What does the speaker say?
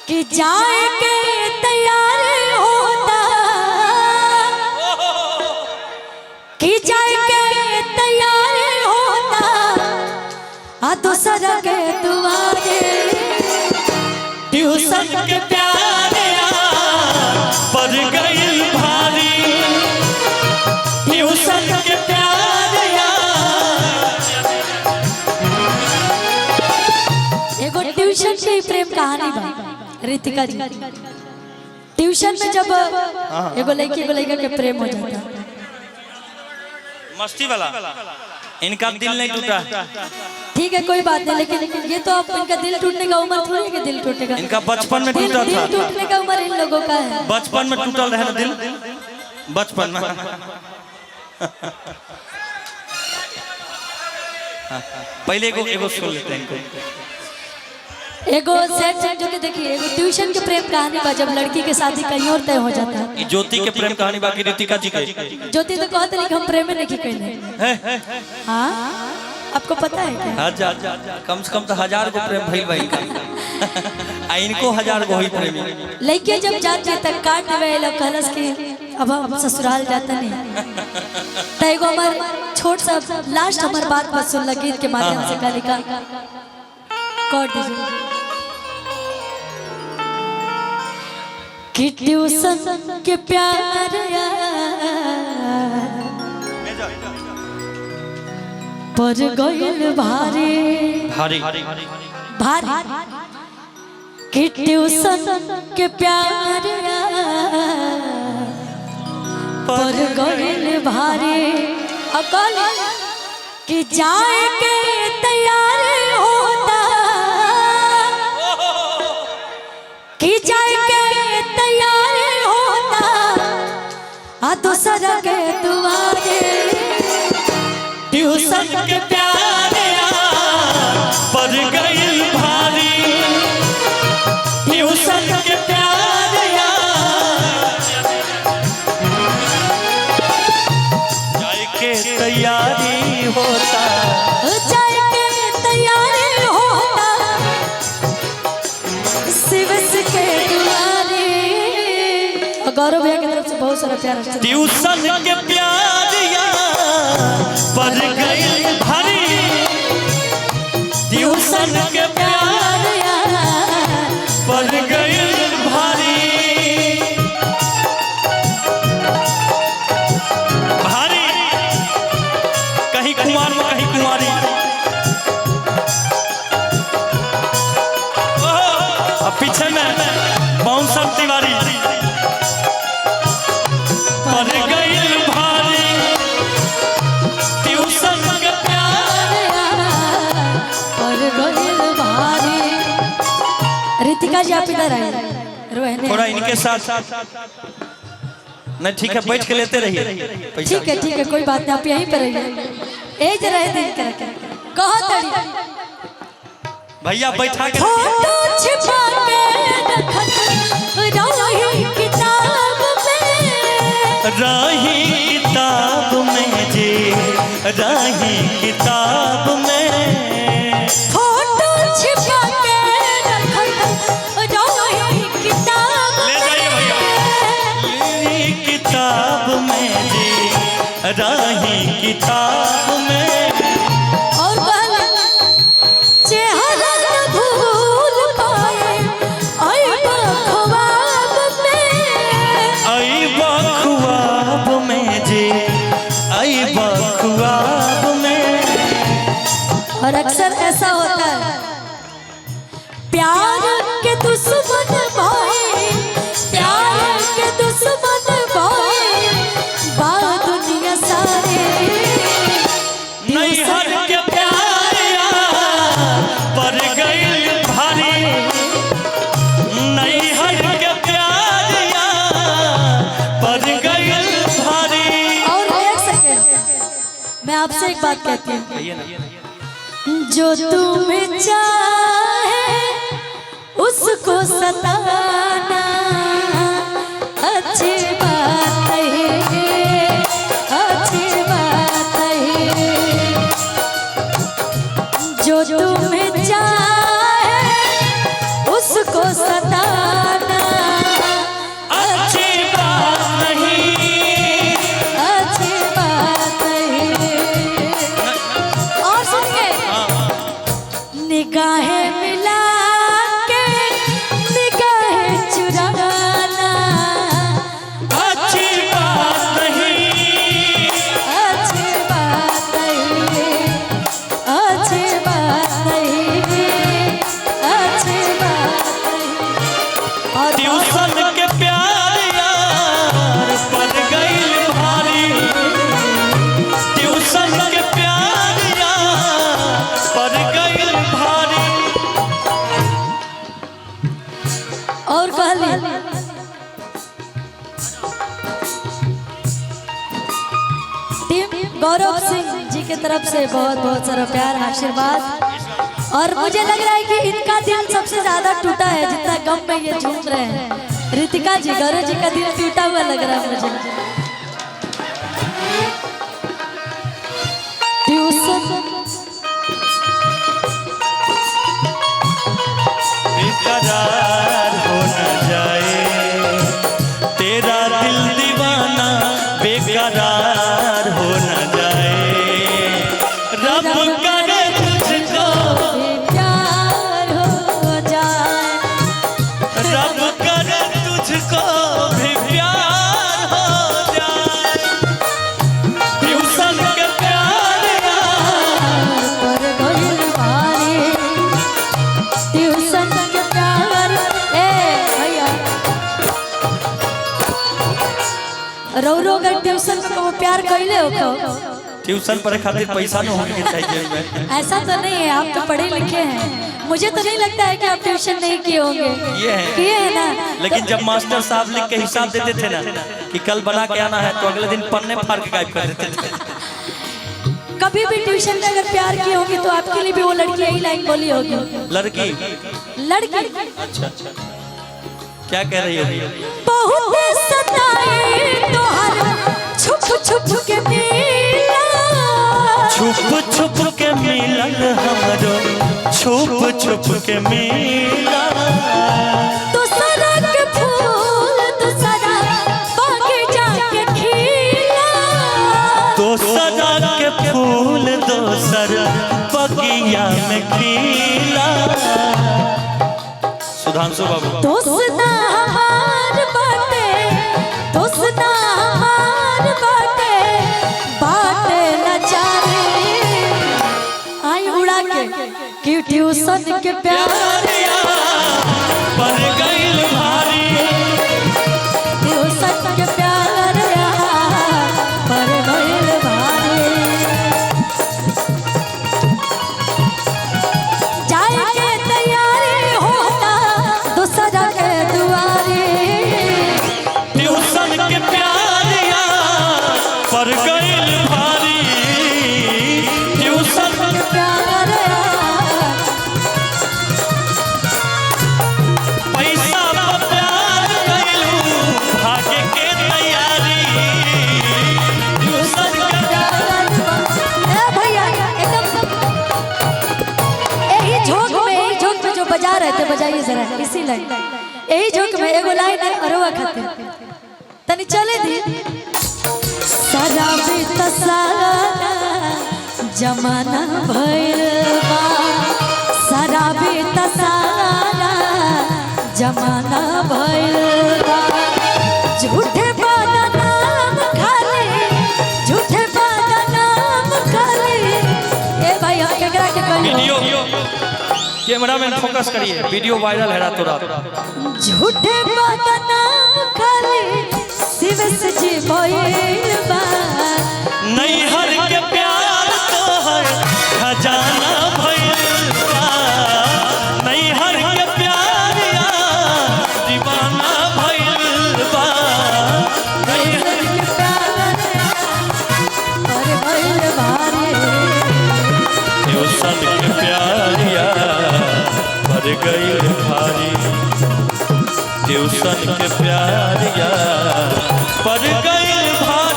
कि जाए के तैयार होता, कि जाए के तैयार होता, आ दूसरा के दुआरे ट्यूशन के प्यारे पर गई भारी, ट्यूशन के प्यारे। एगो ट्यूशन के प्रेम कहानी बा रितिका जी। ट्यूशन में जब एगो लड़की एगो लड़का के प्रेम हो जाता, मस्ती वाला, इनका दिल नहीं टूटा। ठीक है कोई बात नहीं, लेकिन ये तो अब इनका दिल टूटने का उम्र थोड़ी है कि दिल टूटेगा। इनका बचपन में टूटा था। दिल टूटने का उम्र इन लोगों का है। बचपन में टूटल रहे ना दिल, बचपन में। पहले एगो सुन लेते हैं इनको। एगो सेट जो के देखिए, एगो ट्यूशन के प्रेम कहानी बा जब लड़की के शादी कहीं और तय हो जाता है। ज्योति के प्रेम कहानी बाकी रितिका जी के। ज्योति तो कहते नहीं कि हम प्रेम में नहीं कहने। हाँ आपको पता है क्या? हजार कम से कम तो 1000 को प्रेम भइल भाई का। इनको 1000 को ही प्रेमी। लड़के जब जाते तक काट देवे लोग कहलस कि अब हम ससुराल जाता नहीं। तैगो हमार छोट सा लास्ट हमार बात बस सुन लगी के माध्यम से गाली का काट दीजिए कि ट्यूशन के प्यार पर गइल भारी भारी भारी कि ट्यूशन के प्यार पर गइल भारी अकल कि जाए के तैयार होता, कि जाए के तैयार होता, आ दूसरा के दुआरे ट्यूशन के प्यारे पर गई भारी, ट्यूशन के प्यारे। जाए के तैयारी होता, जाए के तैयारी होता, शिवस के दुआरे। गौरव भैया की तरफ से बहुत सारा प्यार। ट्यूशन के प्यारिया पर गई भारी, ट्यूशन के प्यारिया पर गई भारी। भारी कहीं कुमार में कहीं कुमारी। अब पीछे में बाउंसर तिवारी पर गई भारी, ट्यूशन के प्यारे पर गइल भारी। रितिका जी आप इधर आइए, रोहने थोड़ा इनके साथ। नहीं ठीक है, बैठ के लेते रहिए पैसा। ठीक है कोई बात नहीं, आप यहीं पर रहिए। ए जरा दिन करके कहो तड़ी भैया बैठा के फोटो छिपा के रखत रही किताब में, रही किताब में जी, रही किताब में। फोटो छिपा के रखत रही किताब ले जाइए भैया। रही किताब में जी, रही किताब में। और चेहरा न भूल पाए आई बख्वाब में, आई बख्वाब में जी, आई बख्वाब में। और अक्सर ऐसा होता है प्यार के दुश्मन भाई, प्यार के दुश्मन भाई बा दुनिया सारे। नैहर के प्यारिया पर गई भारी, नैहर के प्यारिया पर गई भारी। और एक सेकंड मैं आपसे एक बात कहती हूँ, जो तुम्हें चाहे उसको सताना अच्छी बात है, अच्छी बात है। जो तुम्हें चाहे उसको सताना ट्यूशन के प्यार यार पर गइल भारी, ट्यूशन के प्यार यार पर गइल भारी। और कहली टीम गौरव सिंह जी की तरफ से बहुत बहुत सारा प्यार आशीर्वाद। और मुझे लग रहा है कि इनका दिल सबसे ज्यादा टूटा है जितना गम में ये झूम रहे हैं। रितिका जी, गौरव जी का दिल टूटा हुआ लग रहा है मुझे। ट्यूशन बेकरार हो न जाए तेरा दिल दीवाना, बेकरार हो न जाए। रब करे तुझको प्यार हो जाए, रब करे तुझको भी प्यार हो जाए। ट्यूशन के प्यार पर गइल भारी, ट्यूशन के प्यार। ए भैया रौरो अगर ट्यूशन में को प्यार कइले हो तो ट्यूशन पर खातिर पैसा न होने चाहिए। ऐसा तो नहीं है, आप तो पढ़े लिखे हैं। मुझे तो नहीं लगता है कि आप ट्यूशन नहीं किए होंगे। ये है। किए हैं ना। लेकिन जब मास्टर साहब लिख के हिसाब देते थे ना कि कल बना के आना है, तो अगले दिन पन्ने फाड़ के गायब कर देते थे। कभी भी ट्यूशन में अगर प्यार किए होंगे तो आपके लिए भी वो लड़की यही लाइन बोली होगी। लड़की लड़की अच्छा क्या कह रही हो? बहुत सताए तोहर छुप छुप के मिला, छुप छुप के मिलन हमरो, छुप छुप के मिला। दूसरा के फूल दूसरा बगीचा के खिला, दोसरा के फूल दोसर बगिया में खिला। सुधांशु बाबू दोस्ता हमार बाटे, दोस्ता हमार बाटे, बाटे नचारे आई उड़ा के कि ट्यूशन के प्यार पर गइल भारी, ट्यूशन के प्यार पर गइल भारी। जाए के तैयारी होता दूसरा के दुआरे, ट्यूशन के प्यार पर गइल भारी, ट्यूशन के प्यार पैसा पर प्यार कइलू, भागे के तैयारी। ट्यूशन के ए भैया एकदम यही झोंक में जो बजा रहे थे, बजाइए जरा इसी लाइन, यही झोंक में एगो लाइन है अरवा खातिर तनी चले दी। शराबी तसारा जमाना भइल बा, शराबी तसारा जमाना भइल बा, झूठे बाना नाम खाली, झूठे बाना नाम खाली। ए भाई हम केकरा के कहली वीडियो कैमरामैन फोकस करिए, वीडियो वायरल है रातों रात। झूठे बाना नाम खाली, शिव से जी भइल बा, नैहर के प्यार तोहर खजाना भइल बा, नैहर के प्यार यार दीवाना भइल बा। नैहर के प्यार और भइल भारी, ट्यूशन के प्यार यार पर गइल भारी, ट्यूशन के प्यार यार पर गइल भारी।